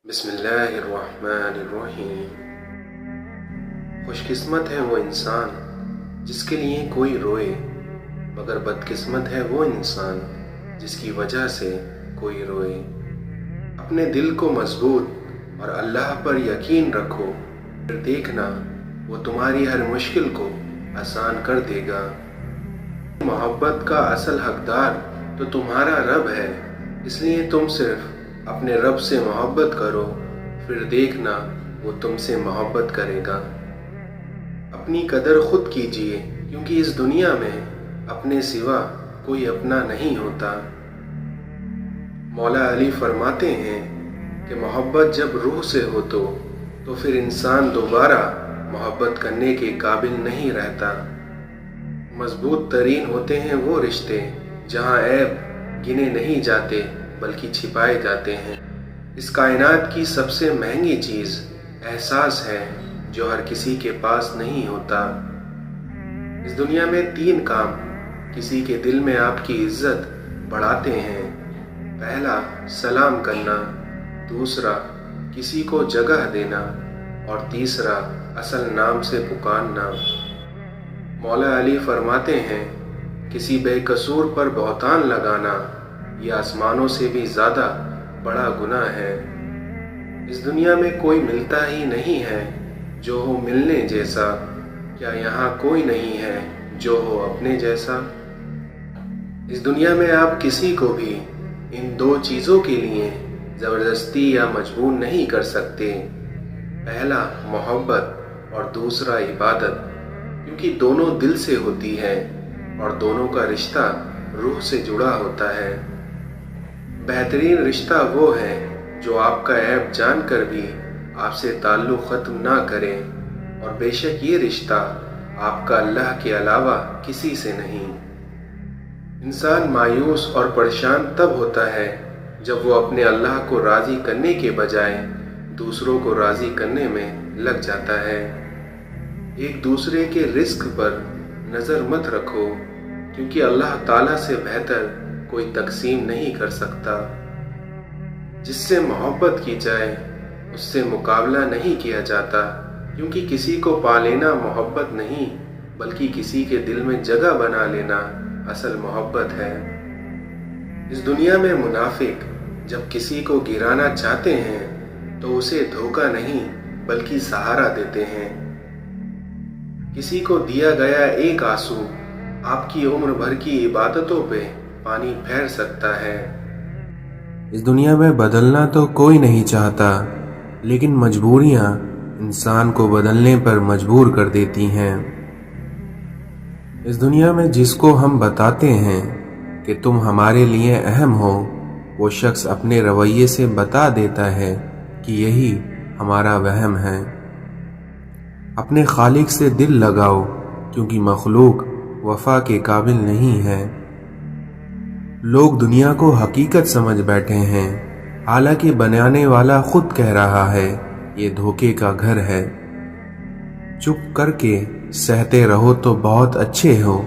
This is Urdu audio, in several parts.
بسم اللہ الرحمن الرحیم۔ خوش قسمت ہے وہ انسان جس کے لیے کوئی روئے، مگر بدقسمت ہے وہ انسان جس کی وجہ سے کوئی روئے۔ اپنے دل کو مضبوط اور اللہ پر یقین رکھو، پھر دیکھنا وہ تمہاری ہر مشکل کو آسان کر دے گا۔ محبت کا اصل حقدار تو تمہارا رب ہے، اس لیے تم صرف اپنے رب سے محبت کرو، پھر دیکھنا وہ تم سے محبت کرے گا۔ اپنی قدر خود کیجئے، کیونکہ اس دنیا میں اپنے سوا کوئی اپنا نہیں ہوتا۔ مولا علی فرماتے ہیں کہ محبت جب روح سے ہو تو پھر انسان دوبارہ محبت کرنے کے قابل نہیں رہتا۔ مضبوط ترین ہوتے ہیں وہ رشتے جہاں عیب گنے نہیں جاتے بلکہ چھپائے جاتے ہیں۔ اس کائنات کی سب سے مہنگی چیز احساس ہے جو ہر کسی کے پاس نہیں ہوتا۔ اس دنیا میں 3 کام کسی کے دل میں آپ کی عزت بڑھاتے ہیں۔ پہلا سلام کرنا، دوسرا کسی کو جگہ دینا، اور تیسرا اصل نام سے پکارنا۔ مولا علی فرماتے ہیں کسی بے قصور پر بہتان لگانا یہ آسمانوں سے بھی زیادہ بڑا گناہ ہے۔ اس دنیا میں کوئی ملتا ہی نہیں ہے جو ہو ملنے جیسا، کیا یہاں کوئی نہیں ہے جو ہو اپنے جیسا؟ اس دنیا میں آپ کسی کو بھی ان 2 چیزوں کے لیے زبردستی یا مجبور نہیں کر سکتے، پہلا محبت اور دوسرا عبادت، کیونکہ دونوں دل سے ہوتی ہے اور دونوں کا رشتہ روح سے جڑا ہوتا ہے۔ بہترین رشتہ وہ ہے جو آپ کا عیب جان کر بھی آپ سے تعلق ختم نہ کرے، اور بے شک یہ رشتہ آپ کا اللہ کے علاوہ کسی سے نہیں۔ انسان مایوس اور پریشان تب ہوتا ہے جب وہ اپنے اللہ کو راضی کرنے کے بجائے دوسروں کو راضی کرنے میں لگ جاتا ہے۔ ایک دوسرے کے رزق پر نظر مت رکھو، کیونکہ اللہ تعالیٰ سے بہتر کوئی تقسیم نہیں کر سکتا۔ جس سے محبت کی جائے اس سے مقابلہ نہیں کیا جاتا، کیونکہ کسی کو پا لینا محبت نہیں بلکہ کسی کے دل میں جگہ بنا لینا اصل محبت ہے۔ اس دنیا میں منافق جب کسی کو گرانا چاہتے ہیں تو اسے دھوکہ نہیں بلکہ سہارا دیتے ہیں۔ کسی کو دیا گیا ایک آنسو آپ کی عمر بھر کی عبادتوں پہ پانی پھیر سکتا ہے۔ اس دنیا میں بدلنا تو کوئی نہیں چاہتا، لیکن مجبوریاں انسان کو بدلنے پر مجبور کر دیتی ہیں۔ اس دنیا میں جس کو ہم بتاتے ہیں کہ تم ہمارے لیے اہم ہو، وہ شخص اپنے رویے سے بتا دیتا ہے کہ یہی ہمارا وہم ہے۔ اپنے خالق سے دل لگاؤ، کیونکہ مخلوق وفا کے قابل نہیں ہے۔ لوگ دنیا کو حقیقت سمجھ بیٹھے ہیں، حالانکہ بنانے والا خود کہہ رہا ہے یہ دھوکے کا گھر ہے۔ چپ کر کے سہتے رہو تو بہت اچھے ہو،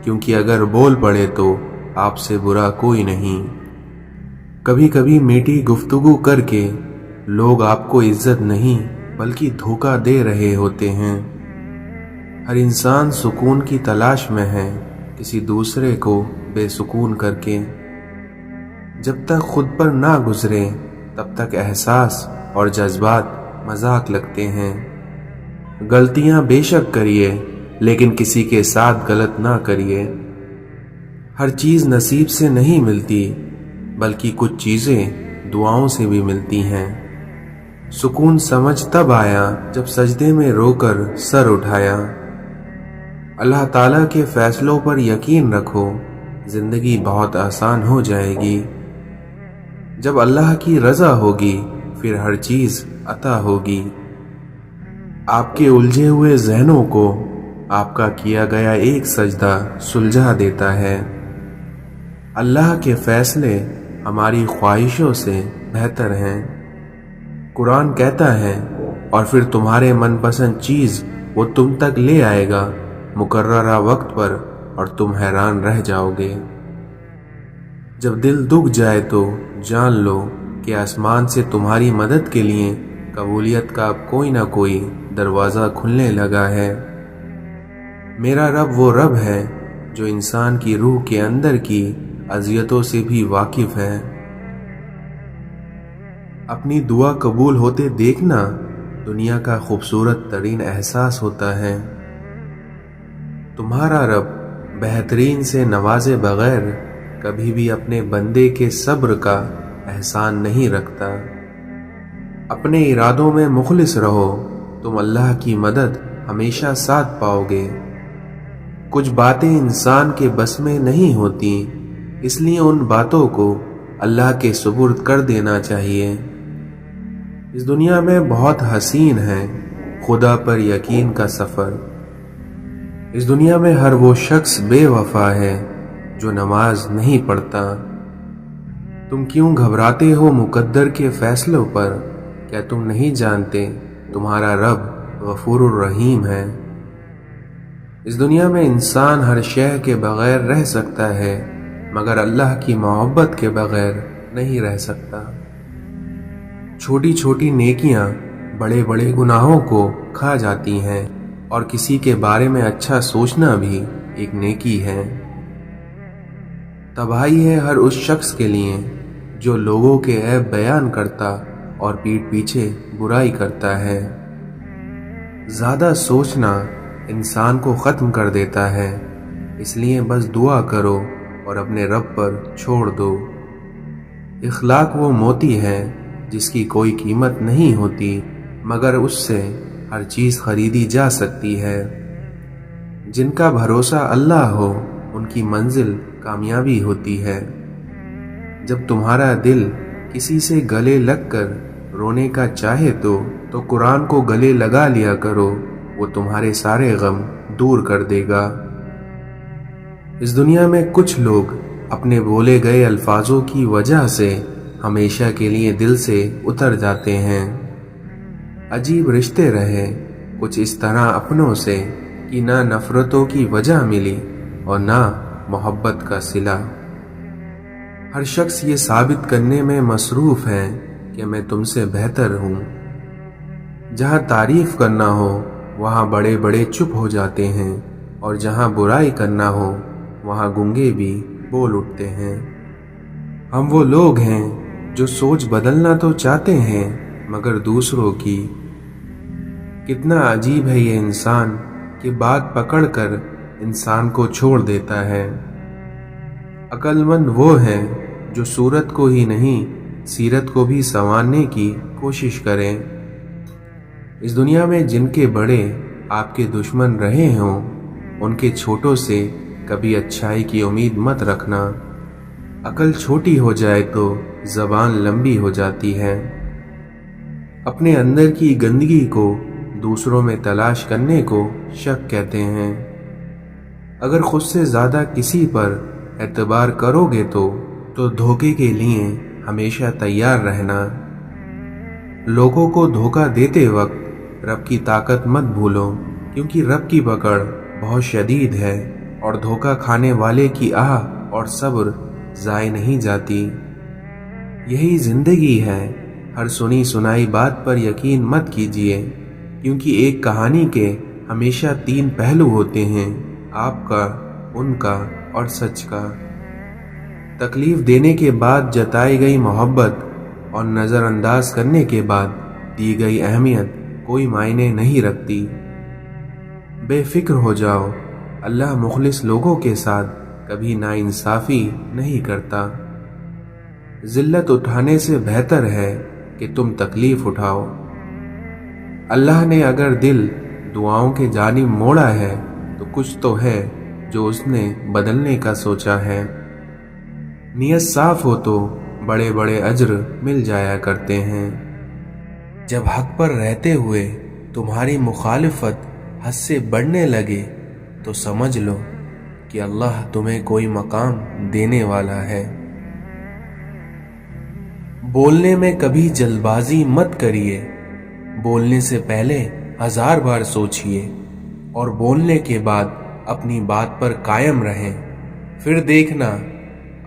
کیونکہ اگر بول پڑے تو آپ سے برا کوئی نہیں۔ کبھی کبھی میٹھی گفتگو کر کے لوگ آپ کو عزت نہیں بلکہ دھوکہ دے رہے ہوتے ہیں۔ ہر انسان سکون کی تلاش میں ہے، کسی دوسرے کو بے سکون کر کے۔ جب تک خود پر نہ گزرے تب تک احساس اور جذبات مذاق لگتے ہیں۔ غلطیاں بے شک کریے، لیکن کسی کے ساتھ غلط نہ کریے۔ ہر چیز نصیب سے نہیں ملتی، بلکہ کچھ چیزیں دعاؤں سے بھی ملتی ہیں۔ سکون سمجھ تب آیا جب سجدے میں رو کر سر اٹھایا۔ اللہ تعالیٰ کے فیصلوں پر یقین رکھو، زندگی بہت آسان ہو جائے گی۔ جب اللہ کی رضا ہوگی پھر ہر چیز عطا ہوگی۔ آپ کے الجھے ہوئے ذہنوں کو آپ کا کیا گیا ایک سجدہ سلجھا دیتا ہے۔ اللہ کے فیصلے ہماری خواہشوں سے بہتر ہیں۔ قرآن کہتا ہے اور پھر تمہارے من پسند چیز وہ تم تک لے آئے گا مقررہ وقت پر، اور تم حیران رہ جاؤ گے۔ جب دل دکھ جائے تو جان لو کہ آسمان سے تمہاری مدد کے لیے قبولیت کا اب کوئی نہ کوئی دروازہ کھلنے لگا ہے۔ میرا رب وہ رب ہے جو انسان کی روح کے اندر کی اذیتوں سے بھی واقف ہے۔ اپنی دعا قبول ہوتے دیکھنا دنیا کا خوبصورت ترین احساس ہوتا ہے۔ تمہارا رب بہترین سے نوازے بغیر کبھی بھی اپنے بندے کے صبر کا احسان نہیں رکھتا۔ اپنے ارادوں میں مخلص رہو، تم اللہ کی مدد ہمیشہ ساتھ پاؤ گے۔ کچھ باتیں انسان کے بس میں نہیں ہوتی، اس لیے ان باتوں کو اللہ کے سپرد کر دینا چاہیے۔ اس دنیا میں بہت حسین ہے خدا پر یقین کا سفر۔ اس دنیا میں ہر وہ شخص بے وفا ہے جو نماز نہیں پڑھتا۔ تم کیوں گھبراتے ہو مقدر کے فیصلوں پر؟ کیا تم نہیں جانتے تمہارا رب غفور الرحیم ہے؟ اس دنیا میں انسان ہر شے کے بغیر رہ سکتا ہے مگر اللہ کی محبت کے بغیر نہیں رہ سکتا۔ چھوٹی چھوٹی نیکیاں بڑے بڑے گناہوں کو کھا جاتی ہیں، اور کسی کے بارے میں اچھا سوچنا بھی ایک نیکی ہے۔ تباہی ہے ہر اس شخص کے لیے جو لوگوں کے عیب بیان کرتا اور پیٹھ پیچھے برائی کرتا ہے۔ زیادہ سوچنا انسان کو ختم کر دیتا ہے، اس لیے بس دعا کرو اور اپنے رب پر چھوڑ دو۔ اخلاق وہ موتی ہے جس کی کوئی قیمت نہیں ہوتی مگر اس سے ہر چیز خریدی جا سکتی ہے۔ جن کا بھروسہ اللہ ہو ان کی منزل کامیابی ہوتی ہے۔ جب تمہارا دل کسی سے گلے لگ کر رونے کا چاہے تو قرآن کو گلے لگا لیا کرو، وہ تمہارے سارے غم دور کر دے گا۔ اس دنیا میں کچھ لوگ اپنے بولے گئے الفاظوں کی وجہ سے ہمیشہ کے لیے دل سے اتر جاتے ہیں۔ عجیب رشتے رہے کچھ اس طرح اپنوں سے کہ نہ نفرتوں کی وجہ ملی اور نہ محبت کا صلہ۔ ہر شخص یہ ثابت کرنے میں مصروف ہے کہ میں تم سے بہتر ہوں۔ جہاں تعریف کرنا ہو وہاں بڑے بڑے چپ ہو جاتے ہیں، اور جہاں برائی کرنا ہو وہاں گنگے بھی بول اٹھتے ہیں۔ ہم وہ لوگ ہیں جو سوچ بدلنا تو چاہتے ہیں مگر دوسروں کی۔ کتنا عجیب ہے یہ انسان کہ بات پکڑ کر انسان کو چھوڑ دیتا ہے۔ عقل مند وہ ہے جو صورت کو ہی نہیں سیرت کو بھی سنوارنے کی کوشش کریں۔ اس دنیا میں جن کے بڑے آپ کے دشمن رہے ہوں ان کے چھوٹوں سے کبھی اچھائی کی امید مت رکھنا۔ عقل چھوٹی ہو جائے تو زبان لمبی ہو جاتی ہے۔ اپنے اندر کی گندگی کو دوسروں میں تلاش کرنے کو شک کہتے ہیں۔ اگر خود سے زیادہ کسی پر اعتبار کرو گے تو دھوکے کے لیے ہمیشہ تیار رہنا۔ لوگوں کو دھوکہ دیتے وقت رب کی طاقت مت بھولو، کیونکہ رب کی پکڑ بہت شدید ہے اور دھوکہ کھانے والے کی آہ اور صبر ضائع نہیں جاتی۔ یہی زندگی ہے، ہر سنی سنائی بات پر یقین مت کیجیے، کیونکہ ایک کہانی کے ہمیشہ 3 پہلو ہوتے ہیں، آپ کا، ان کا اور سچ کا۔ تکلیف دینے کے بعد جتائی گئی محبت اور نظر انداز کرنے کے بعد دی گئی اہمیت کوئی معنی نہیں رکھتی۔ بے فکر ہو جاؤ، اللہ مخلص لوگوں کے ساتھ کبھی ناانصافی نہیں کرتا۔ ذلت اٹھانے سے بہتر ہے کہ تم تکلیف اٹھاؤ۔ اللہ نے اگر دل دعاؤں کے جانب موڑا ہے تو کچھ تو ہے جو اس نے بدلنے کا سوچا ہے۔ نیت صاف ہو تو بڑے بڑے اجر مل جایا کرتے ہیں۔ جب حق پر رہتے ہوئے تمہاری مخالفت حد سے بڑھنے لگے تو سمجھ لو کہ اللہ تمہیں کوئی مقام دینے والا ہے۔ بولنے میں کبھی جلد بازی مت کریے، بولنے سے پہلے 1000 بار سوچئے اور بولنے کے بعد اپنی بات پر قائم رہیں، پھر دیکھنا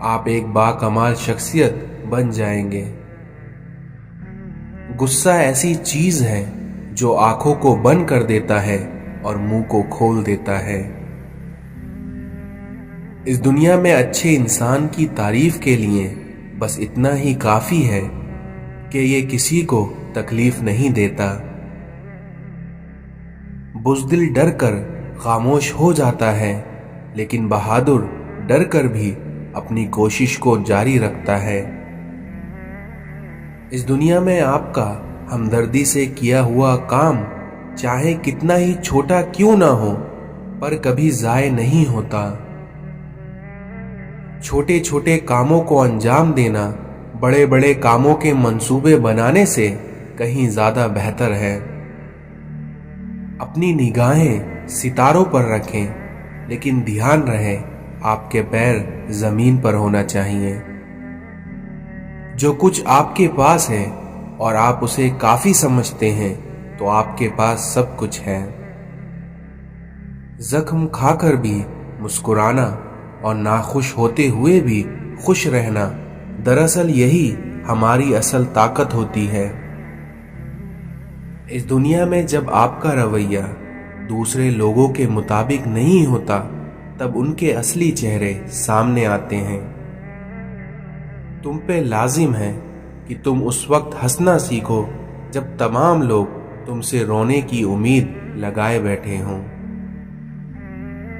آپ ایک باکمال شخصیت بن جائیں گے۔ غصہ ایسی چیز ہے جو آنکھوں کو بند کر دیتا ہے اور منہ کو کھول دیتا ہے۔ اس دنیا میں اچھے انسان کی تعریف کے لیے بس اتنا ہی کافی ہے کہ یہ کسی کو تکلیف نہیں دیتا۔ بزدل ڈر کر خاموش ہو جاتا ہے، لیکن بہادر ڈر کر بھی اپنی کوشش کو جاری رکھتا ہے۔ اس دنیا میں آپ کا ہمدردی سے کیا ہوا کام چاہے کتنا ہی چھوٹا کیوں نہ ہو، پر کبھی ضائع نہیں ہوتا۔ چھوٹے چھوٹے کاموں کو انجام دینا بڑے بڑے کاموں کے منصوبے بنانے سے کہیں زیادہ بہتر ہے۔ اپنی نگاہیں ستاروں پر رکھیں، لیکن دھیان رہے آپ کے پیر زمین پر ہونا چاہیے۔ جو کچھ آپ کے پاس ہے اور آپ اسے کافی سمجھتے ہیں تو آپ کے پاس سب کچھ ہے۔ زخم کھا کر بھی مسکرانا اور ناخوش ہوتے ہوئے بھی خوش رہنا، دراصل یہی ہماری اصل طاقت ہوتی ہے۔ اس دنیا میں جب آپ کا رویہ دوسرے لوگوں کے مطابق نہیں ہوتا، تب ان کے اصلی چہرے سامنے آتے ہیں۔ تم پہ لازم ہے کہ تم اس وقت ہنسنا سیکھو جب تمام لوگ تم سے رونے کی امید لگائے بیٹھے ہوں۔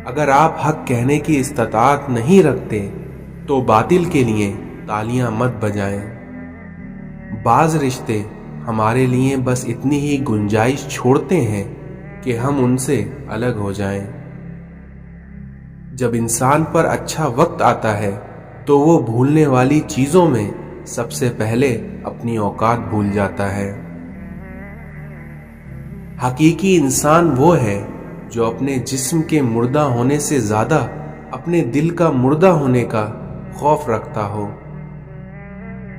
اگر آپ حق کہنے کی استطاعت نہیں رکھتے تو باطل کے لیے تالیاں مت بجائیں۔ بعض رشتے ہمارے لیے بس اتنی ہی گنجائش چھوڑتے ہیں کہ ہم ان سے الگ ہو جائیں۔ جب انسان پر اچھا وقت آتا ہے تو وہ بھولنے والی چیزوں میں سب سے پہلے اپنی اوقات بھول جاتا ہے۔ حقیقی انسان وہ ہے جو اپنے جسم کے مردہ ہونے سے زیادہ اپنے دل کا مردہ ہونے کا خوف رکھتا ہو۔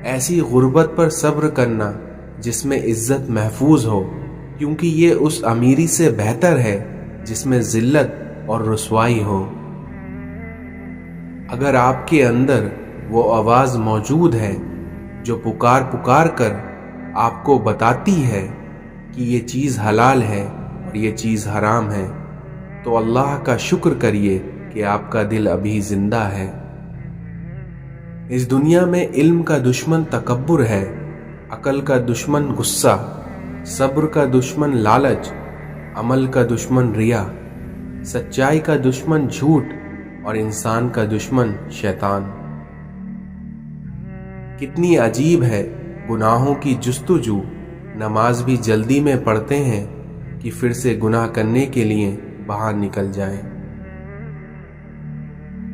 ایسی غربت پر صبر کرنا جس میں عزت محفوظ ہو، کیونکہ یہ اس امیری سے بہتر ہے جس میں ذلت اور رسوائی ہو۔ اگر آپ کے اندر وہ آواز موجود ہے جو پکار پکار کر آپ کو بتاتی ہے کہ یہ چیز حلال ہے اور یہ چیز حرام ہے، تو اللہ کا شکر کریے کہ آپ کا دل ابھی زندہ ہے۔ اس دنیا میں علم کا دشمن تکبر ہے، عقل کا دشمن غصہ، صبر کا دشمن لالچ، عمل کا دشمن ریا، سچائی کا دشمن جھوٹ اور انسان کا دشمن شیطان۔ کتنی عجیب ہے گناہوں کی جستجو، نماز بھی جلدی میں پڑھتے ہیں کہ پھر سے گناہ کرنے کے لیے باہر نکل جائیں۔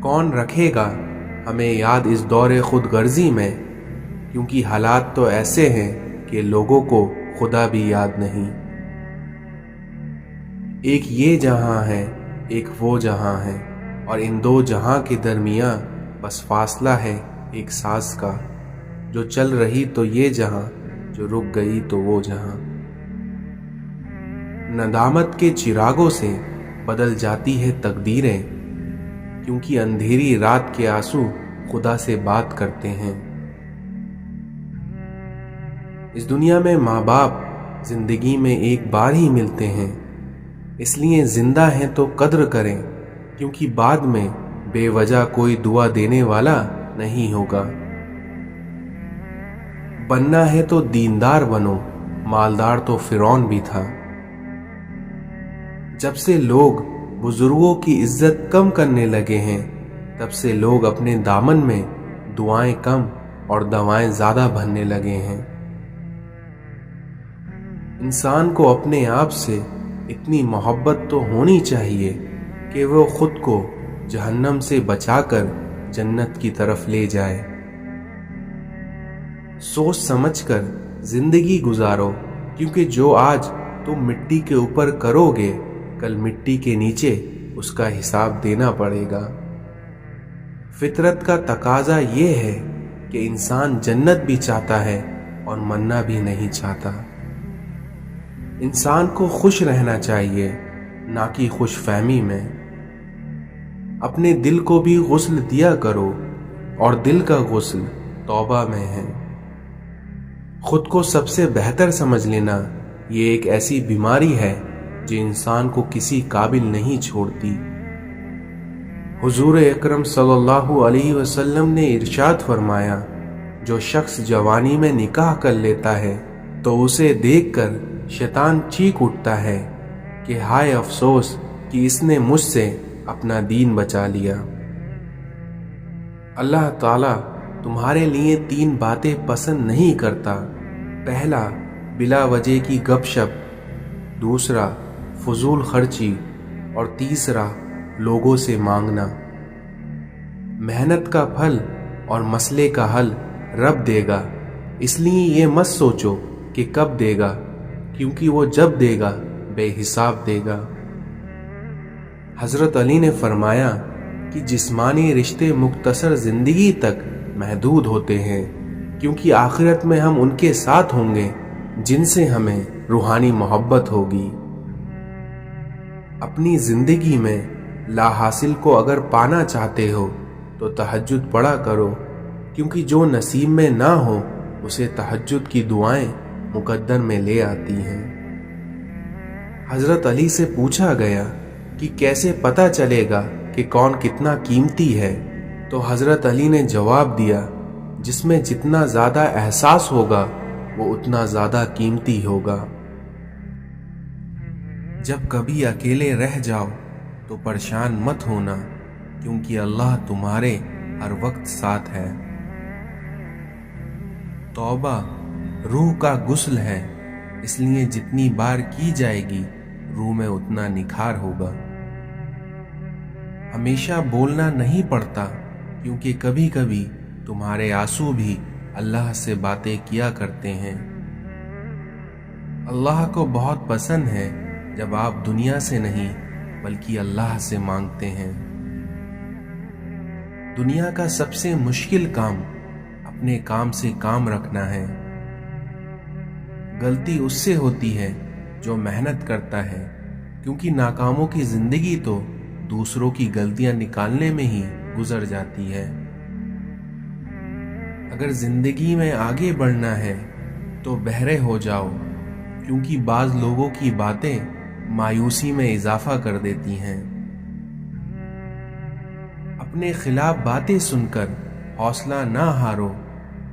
کون رکھے گا ہمیں یاد اس دور خود غرضی میں، کیونکہ حالات تو ایسے ہیں کہ لوگوں کو خدا بھی یاد نہیں۔ ایک یہ جہاں ہے، ایک وہ جہاں ہے، اور ان دو جہاں کے درمیان بس فاصلہ ہے ایک سانس کا۔ جو چل رہی تو یہ جہاں، جو رک گئی تو وہ جہاں۔ ندامت کے چراغوں سے بدل جاتی ہے تقدیریں، کیونکہ اندھیری رات کے آنسو خدا سے بات کرتے ہیں۔ اس دنیا میں ماں باپ زندگی میں ایک بار ہی ملتے ہیں، اس لیے زندہ ہیں تو قدر کریں، کیونکہ بعد میں بے وجہ کوئی دعا دینے والا نہیں ہوگا۔ بننا ہے تو دیندار بنو، مالدار تو فرعون بھی تھا۔ جب سے لوگ بزرگوں کی عزت کم کرنے لگے ہیں، تب سے لوگ اپنے دامن میں دعائیں کم اور دوائیں زیادہ بھرنے لگے ہیں۔ انسان کو اپنے آپ سے اتنی محبت تو ہونی چاہیے کہ وہ خود کو جہنم سے بچا کر جنت کی طرف لے جائے۔ سوچ سمجھ کر زندگی گزارو، کیونکہ جو آج تم مٹی کے اوپر کرو گے، کل مٹی کے نیچے اس کا حساب دینا پڑے گا۔ فطرت کا تقاضا یہ ہے کہ انسان جنت بھی چاہتا ہے اور مرنا بھی نہیں چاہتا۔ انسان کو خوش رہنا چاہیے، نہ کہ خوش فہمی میں۔ اپنے دل کو بھی غسل دیا کرو، اور دل کا غسل توبہ میں ہے۔ خود کو سب سے بہتر سمجھ لینا یہ ایک ایسی بیماری ہے جو انسان کو کسی قابل نہیں چھوڑتی۔ حضور اکرم صلی اللہ علیہ وسلم نے ارشاد فرمایا، جو شخص جوانی میں نکاح کر لیتا ہے تو اسے دیکھ کر شیطان چیخ اٹھتا ہے کہ ہائے افسوس کہ اس نے مجھ سے اپنا دین بچا لیا۔ اللہ تعالیٰ تمہارے لیے 3 باتیں پسند نہیں کرتا۔ پہلا، بلا وجہ کی گپ شپ، دوسرا، فضول خرچی، اور تیسرا، لوگوں سے مانگنا۔ محنت کا پھل اور مسئلے کا حل رب دے گا، اس لیے یہ مت سوچو کہ کب دے گا، کیونکہ وہ جب دے گا بے حساب دے گا۔ حضرت علی نے فرمایا کہ جسمانی رشتے مختصر زندگی تک محدود ہوتے ہیں، کیونکہ آخرت میں ہم ان کے ساتھ ہوں گے جن سے ہمیں روحانی محبت ہوگی۔ اپنی زندگی میں لا حاصل کو اگر پانا چاہتے ہو تو تہجد پڑھا کرو، کیونکہ جو نصیب میں نہ ہو اسے تہجد کی دعائیں مقدر میں لے آتی ہیں۔ حضرت علی سے پوچھا گیا کہ کیسے پتہ چلے گا کہ کون کتنا قیمتی ہے، تو حضرت علی نے جواب دیا، جس میں جتنا زیادہ احساس ہوگا وہ اتنا زیادہ قیمتی ہوگا۔ جب کبھی اکیلے رہ جاؤ تو پریشان مت ہونا، کیونکہ اللہ تمہارے ہر وقت ساتھ ہے۔ توبہ روح کا غسل ہے، اس لیے جتنی بار کی جائے گی روح میں اتنا نکھار ہوگا۔ ہمیشہ بولنا نہیں پڑتا، کیونکہ کبھی کبھی تمہارے آنسو بھی اللہ سے باتیں کیا کرتے ہیں۔ اللہ کو بہت پسند ہے جب آپ دنیا سے نہیں بلکہ اللہ سے مانگتے ہیں۔ دنیا کا سب سے مشکل کام اپنے کام سے کام رکھنا ہے۔ غلطی اس سے ہوتی ہے جو محنت کرتا ہے، کیونکہ ناکاموں کی زندگی تو دوسروں کی غلطیاں نکالنے میں ہی گزر جاتی ہے۔ اگر زندگی میں آگے بڑھنا ہے تو بہرے ہو جاؤ، کیونکہ بعض لوگوں کی باتیں مایوسی میں اضافہ کر دیتی ہیں۔ اپنے خلاف باتیں سن کر حوصلہ نہ ہارو،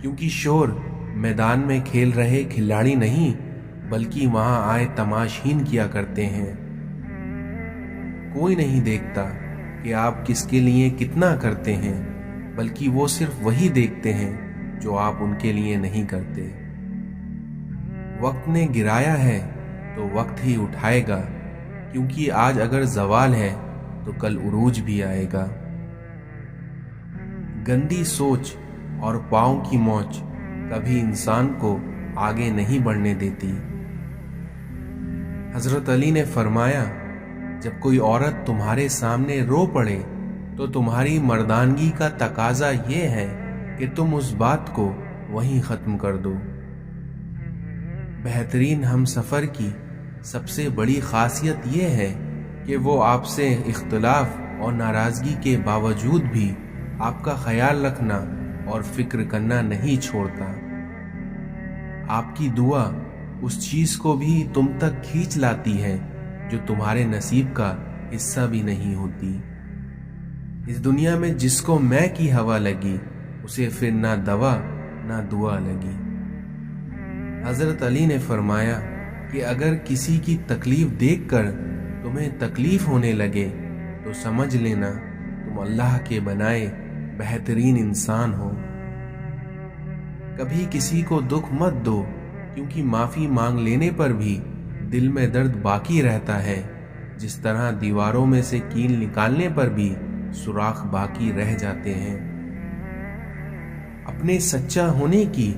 کیونکہ شور میدان میں کھیل رہے کھلاڑی نہیں بلکہ وہاں آئے تماشین کیا کرتے ہیں۔ کوئی نہیں دیکھتا کہ آپ کس کے لیے کتنا کرتے ہیں، بلکہ وہ صرف وہی دیکھتے ہیں جو آپ ان کے لیے نہیں کرتے۔ وقت نے گرایا ہے تو وقت ہی اٹھائے گا، کیونکہ آج اگر زوال ہے تو کل عروج بھی آئے گا۔ گندی سوچ اور پاؤں کی موچ کبھی انسان کو آگے نہیں بڑھنے دیتی۔ حضرت علی نے فرمایا، جب کوئی عورت تمہارے سامنے رو پڑے تو تمہاری مردانگی کا تقاضا یہ ہے کہ تم اس بات کو وہیں ختم کر دو۔ بہترین ہم سفر کی سب سے بڑی خاصیت یہ ہے کہ وہ آپ سے اختلاف اور ناراضگی کے باوجود بھی آپ کا خیال رکھنا اور فکر کرنا نہیں چھوڑتا۔ آپ کی دعا اس چیز کو بھی تم تک کھینچ لاتی ہے جو تمہارے نصیب کا حصہ بھی نہیں ہوتی۔ اس دنیا میں جس کو میں کی ہوا لگی اسے پھر نہ دوا نہ دعا لگی۔ حضرت علی نے فرمایا کہ اگر کسی کی تکلیف دیکھ کر تمہیں تکلیف ہونے لگے تو سمجھ لینا تم اللہ کے بنائے بہترین انسان ہو۔ کبھی کسی کو دکھ مت دو، کیونکہ معافی مانگ لینے پر بھی دل میں درد باقی رہتا ہے، جس طرح دیواروں میں سے کیل نکالنے پر بھی سوراخ باقی رہ جاتے ہیں۔ اپنے سچا ہونے کی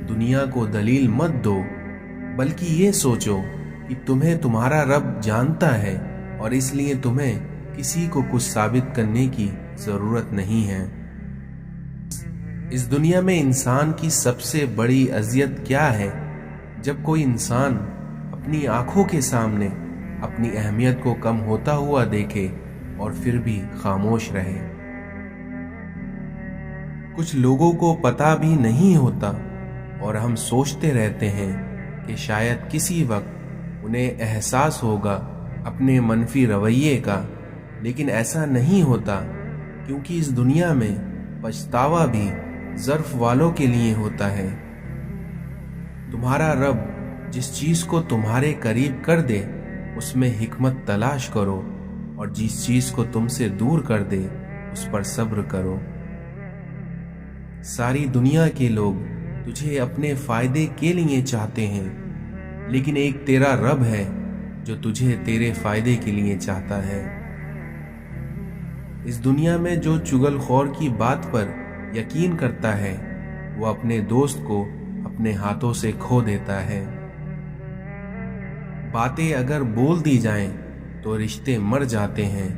دنیا کو دلیل مت دو، بلکہ یہ سوچو کہ تمہیں تمہارا رب جانتا ہے اور اس لیے تمہیں کسی کو کچھ ثابت کرنے کی ضرورت نہیں ہے۔ اس دنیا میں انسان کی سب سے بڑی اذیت کیا ہے؟ جب کوئی انسان اپنی آنکھوں کے سامنے اپنی اہمیت کو کم ہوتا ہوا دیکھے اور پھر بھی خاموش رہے۔ کچھ لوگوں کو پتہ بھی نہیں ہوتا اور ہم سوچتے رہتے ہیں کہ شاید کسی وقت انہیں احساس ہوگا اپنے منفی رویے کا، لیکن ایسا نہیں ہوتا، کیونکہ اس دنیا میں پچھتاوا بھی ظرف والوں کے لیے ہوتا ہے۔ تمہارا رب جس چیز کو تمہارے قریب کر دے اس میں حکمت تلاش کرو، اور جس چیز کو تم سے دور کر دے اس پر صبر کرو۔ ساری دنیا کے لوگ تجھے اپنے فائدے کے لیے چاہتے ہیں، لیکن ایک تیرا رب ہے جو تجھے تیرے فائدے کے لیے چاہتا ہے۔ اس دنیا میں جو چغل خور کی بات پر یقین کرتا ہے وہ اپنے دوست کو اپنے ہاتھوں سے کھو دیتا ہے۔ باتیں اگر بول دی جائیں تو رشتے مر جاتے ہیں،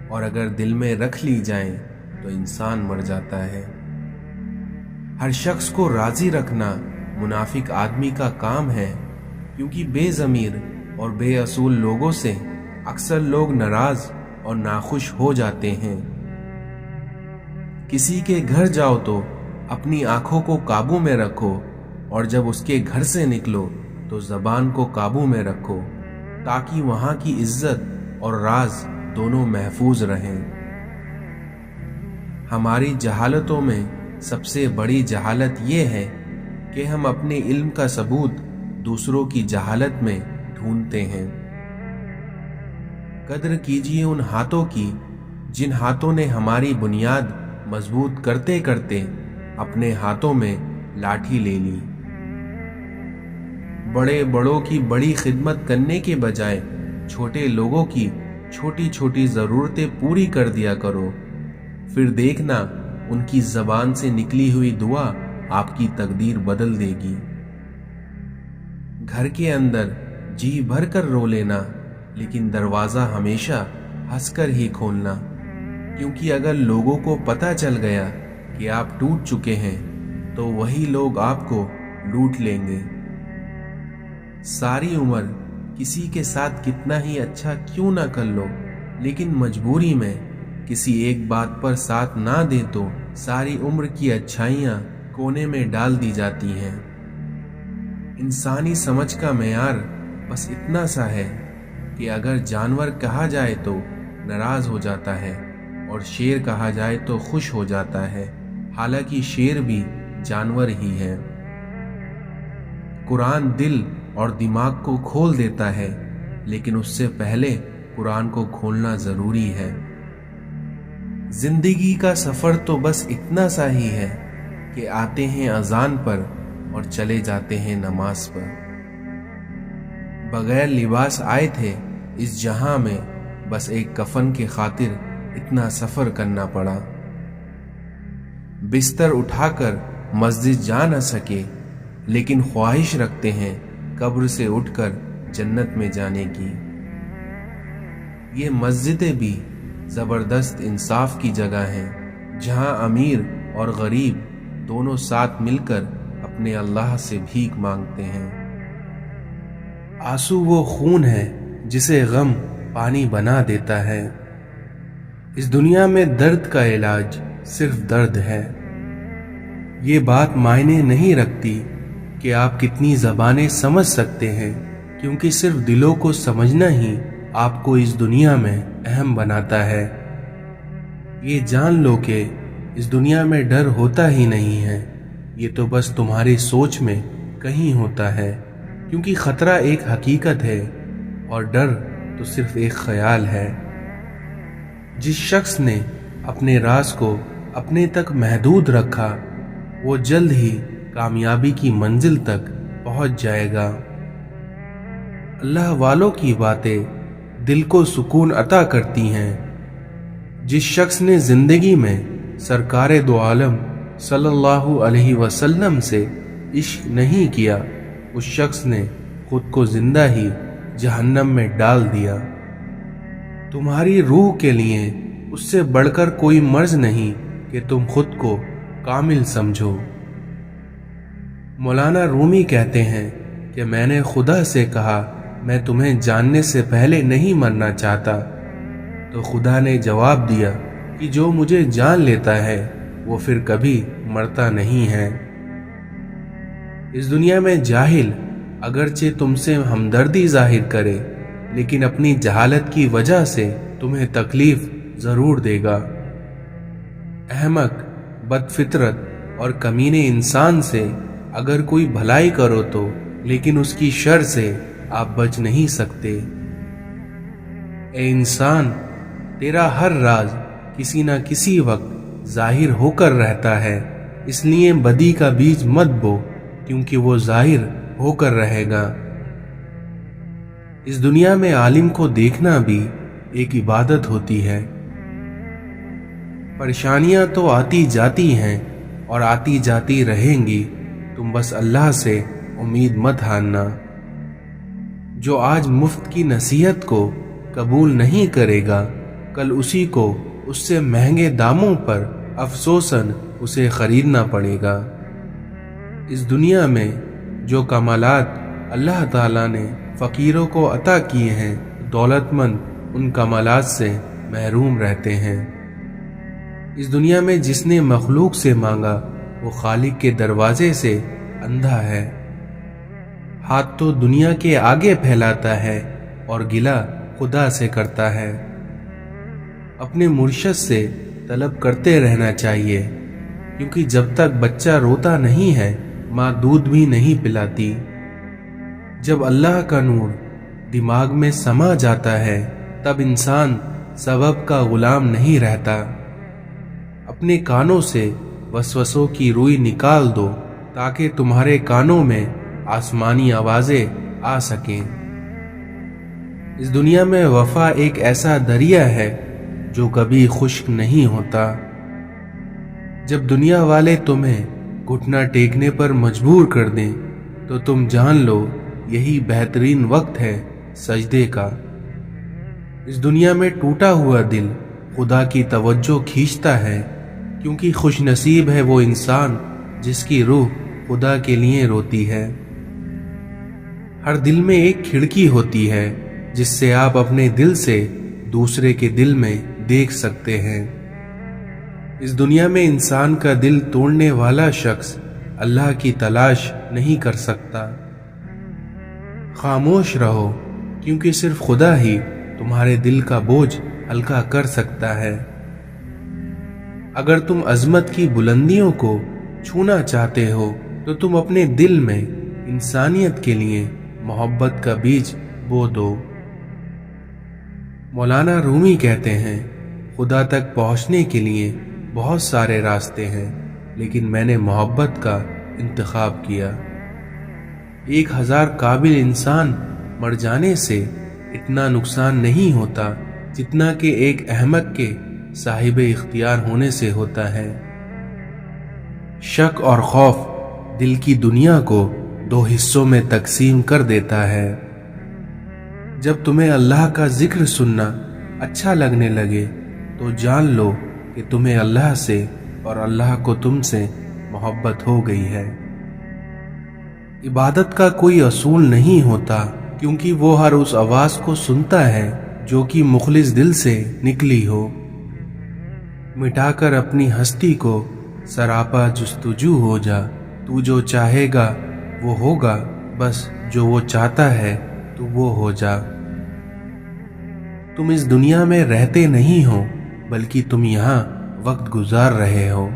اور اگر دل میں رکھ لی جائیں تو انسان مر جاتا ہے۔ ہر شخص کو راضی رکھنا منافق آدمی کا کام ہے، کیونکہ بے ضمیر اور بے اصول لوگوں سے اکثر لوگ ناراض اور ناخوش ہو جاتے ہیں۔ کسی کے گھر جاؤ تو اپنی آنکھوں کو قابو میں رکھو، اور جب اس کے گھر سے نکلو تو زبان کو قابو میں رکھو، تاکہ وہاں کی عزت اور راز دونوں محفوظ رہیں۔ ہماری جہالتوں میں سب سے بڑی جہالت یہ ہے کہ ہم اپنے علم کا ثبوت دوسروں کی جہالت میں ڈھونڈتے ہیں۔ قدر کیجیے ان ہاتھوں کی جن ہاتھوں نے ہماری بنیاد مضبوط کرتے کرتے اپنے ہاتھوں میں لاٹھی لے لی۔ بڑے بڑوں کی بڑی خدمت کرنے کے بجائے چھوٹے لوگوں کی چھوٹی چھوٹی ضرورتیں پوری کر دیا کرو، پھر دیکھنا ان کی زبان سے نکلی ہوئی دعا آپ کی تقدیر بدل دے گی۔ گھر کے اندر جی بھر کر رو لینا، لیکن دروازہ ہمیشہ ہنس کر ہی کھولنا، کیونکہ اگر لوگوں کو پتہ چل گیا کہ آپ ٹوٹ چکے ہیں تو وہی لوگ آپ کو لوٹ لیں گے۔ ساری عمر کسی کے ساتھ کتنا ہی اچھا کیوں نہ کر لو، لیکن مجبوری میں کسی ایک بات پر ساتھ نہ دے تو ساری عمر کی اچھائیاں کونے میں ڈال دی جاتی ہیں۔ انسانی سمجھ کا معیار بس اتنا سا ہے کہ اگر جانور کہا جائے تو ناراض ہو جاتا ہے، اور شیر کہا جائے تو خوش ہو جاتا ہے، حالانکہ شیر بھی جانور ہی ہے۔ قرآن دل اور دماغ کو کھول دیتا ہے، لیکن اس سے پہلے قرآن کو کھولنا ضروری ہے۔ زندگی کا سفر تو بس اتنا سا ہی ہے کہ آتے ہیں اذان پر اور چلے جاتے ہیں نماز پر۔ بغیر لباس آئے تھے اس جہاں میں، بس ایک کفن کی خاطر اتنا سفر کرنا پڑا۔ بستر اٹھا کر مسجد جا نہ سکے، لیکن خواہش رکھتے ہیں قبر سے اٹھ کر جنت میں جانے کی۔ یہ مسجدیں بھی زبردست انصاف کی جگہ ہیں، جہاں امیر اور غریب دونوں ساتھ مل کر اپنے اللہ سے بھیک مانگتے ہیں۔ آنسو وہ خون ہے جسے غم پانی بنا دیتا ہے۔ اس دنیا میں درد کا علاج صرف درد ہے۔ یہ بات معنی نہیں رکھتی کہ آپ کتنی زبانیں سمجھ سکتے ہیں، کیونکہ صرف دلوں کو سمجھنا ہی آپ کو اس دنیا میں اہم بناتا ہے۔ یہ جان لو کہ اس دنیا میں ڈر ہوتا ہی نہیں ہے، یہ تو بس تمہاری سوچ میں کہیں ہوتا ہے، کیونکہ خطرہ ایک حقیقت ہے اور ڈر تو صرف ایک خیال ہے۔ جس شخص نے اپنے راز کو اپنے تک محدود رکھا وہ جلد ہی کامیابی کی منزل تک پہنچ جائے گا۔ اللہ والوں کی باتیں دل کو سکون عطا کرتی ہیں۔ جس شخص نے زندگی میں سرکار دو عالم صلی اللہ علیہ وسلم سے عشق نہیں کیا، اس شخص نے خود کو زندہ ہی جہنم میں ڈال دیا۔ تمہاری روح کے لیے اس سے بڑھ کر کوئی مرض نہیں کہ تم خود کو کامل سمجھو۔ مولانا رومی کہتے ہیں کہ میں نے خدا سے کہا میں تمہیں جاننے سے پہلے نہیں مرنا چاہتا، تو خدا نے جواب دیا کہ جو مجھے جان لیتا ہے وہ پھر کبھی مرتا نہیں ہے۔ اس دنیا میں جاہل اگرچہ تم سے ہمدردی ظاہر کرے لیکن اپنی جہالت کی وجہ سے تمہیں تکلیف ضرور دے گا۔ احمق، بد فطرت اور کمینے انسان سے اگر کوئی بھلائی کرو تو لیکن اس کی شر سے آپ بچ نہیں سکتے۔ اے انسان، تیرا ہر راز کسی نہ کسی وقت ظاہر ہو کر رہتا ہے، اس لیے بدی کا بیج مت بو کیونکہ وہ ظاہر ہو کر رہے گا۔ اس دنیا میں عالم کو دیکھنا بھی ایک عبادت ہوتی ہے۔ پریشانیاں تو آتی جاتی ہیں اور آتی جاتی رہیں گی، تم بس اللہ سے امید مت ہارنا۔ جو آج مفت کی نصیحت کو قبول نہیں کرے گا، کل اسی کو اس سے مہنگے داموں پر افسوساً اسے خریدنا پڑے گا۔ اس دنیا میں جو کمالات اللہ تعالیٰ نے فقیروں کو عطا کیے ہیں، دولت مند ان کمالات سے محروم رہتے ہیں۔ اس دنیا میں جس نے مخلوق سے مانگا وہ خالق کے دروازے سے اندھا ہے۔ ہاتھ تو دنیا کے آگے پھیلاتا ہے اور گلہ خدا سے کرتا ہے۔ اپنے مرشد سے طلب کرتے رہنا چاہیے، کیونکہ جب تک بچہ روتا نہیں ہے ماں دودھ بھی نہیں پلاتی۔ جب اللہ کا نور دماغ میں سما جاتا ہے تب انسان سبب کا غلام نہیں رہتا۔ اپنے کانوں سے وسوسوں کی روئی نکال دو تاکہ تمہارے کانوں میں آسمانی آوازیں آ سکیں۔ اس دنیا میں وفا ایک ایسا دریا ہے جو کبھی خشک نہیں ہوتا۔ جب دنیا والے تمہیں گھٹنا ٹیکنے پر مجبور کر دیں تو تم جان لو یہی بہترین وقت ہے سجدے کا۔ اس دنیا میں ٹوٹا ہوا دل خدا کی توجہ کھینچتا ہے، کیونکہ خوش نصیب ہے وہ انسان جس کی روح خدا کے لیے روتی ہے۔ ہر دل میں ایک کھڑکی ہوتی ہے جس سے آپ اپنے دل سے دوسرے کے دل میں دیکھ سکتے ہیں۔ اس دنیا میں انسان کا دل توڑنے والا شخص اللہ کی تلاش نہیں کر سکتا۔ خاموش رہو، کیونکہ صرف خدا ہی تمہارے دل کا بوجھ ہلکا کر سکتا ہے۔ اگر تم عظمت کی بلندیوں کو چھونا چاہتے ہو تو تم اپنے دل میں انسانیت کے لیے محبت کا بیج بو دو۔ مولانا رومی کہتے ہیں، خدا تک پہنچنے کے لیے بہت سارے راستے ہیں لیکن میں نے محبت کا انتخاب کیا۔ 1000 قابل انسان مر جانے سے اتنا نقصان نہیں ہوتا جتنا کہ ایک احمق کے صاحب اختیار ہونے سے ہوتا ہے۔ شک اور خوف دل کی دنیا کو 2 حصوں میں تقسیم کر دیتا ہے۔ جب تمہیں اللہ کا ذکر سننا اچھا لگنے لگے تو جان لو کہ تمہیں اللہ سے اور اللہ کو تم سے محبت ہو گئی ہے۔ عبادت کا کوئی اصول نہیں ہوتا، کیونکہ وہ ہر اس آواز کو سنتا ہے جو کہ مخلص دل سے نکلی ہو۔ مٹا کر اپنی ہستی کو سراپا جستجو ہو جا، تو جو چاہے گا وہ ہوگا، بس جو وہ چاہتا ہے تو وہ ہو جا۔ تم اس دنیا میں رہتے نہیں ہو بلکہ تم یہاں وقت گزار رہے ہو۔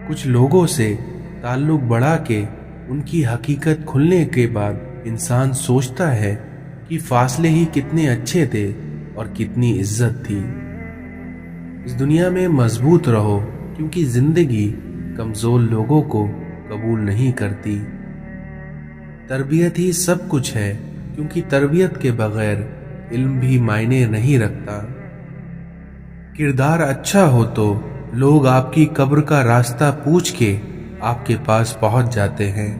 کچھ لوگوں سے تعلق بڑھا کے ان کی حقیقت کھلنے کے بعد انسان سوچتا ہے کہ فاصلے ہی کتنے اچھے تھے اور کتنی عزت تھی۔ اس دنیا میں مضبوط رہو، کیونکہ زندگی کمزور لوگوں کو قبول نہیں کرتی۔ تربیت ہی سب کچھ ہے، کیونکہ تربیت کے بغیر علم بھی معنی نہیں رکھتا۔ کردار اچھا ہو تو لوگ آپ کی قبر کا راستہ پوچھ کے آپ کے پاس پہنچ جاتے ہیں۔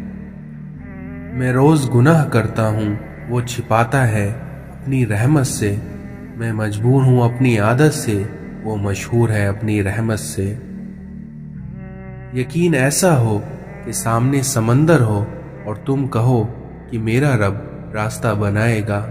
میں روز گناہ کرتا ہوں، وہ چھپاتا ہے اپنی رحمت سے۔ میں مجبور ہوں اپنی عادت سے، وہ مشہور ہے اپنی رحمت سے۔ یقین ایسا ہو کہ سامنے سمندر ہو اور تم کہو کہ میرا رب راستہ بنائے گا۔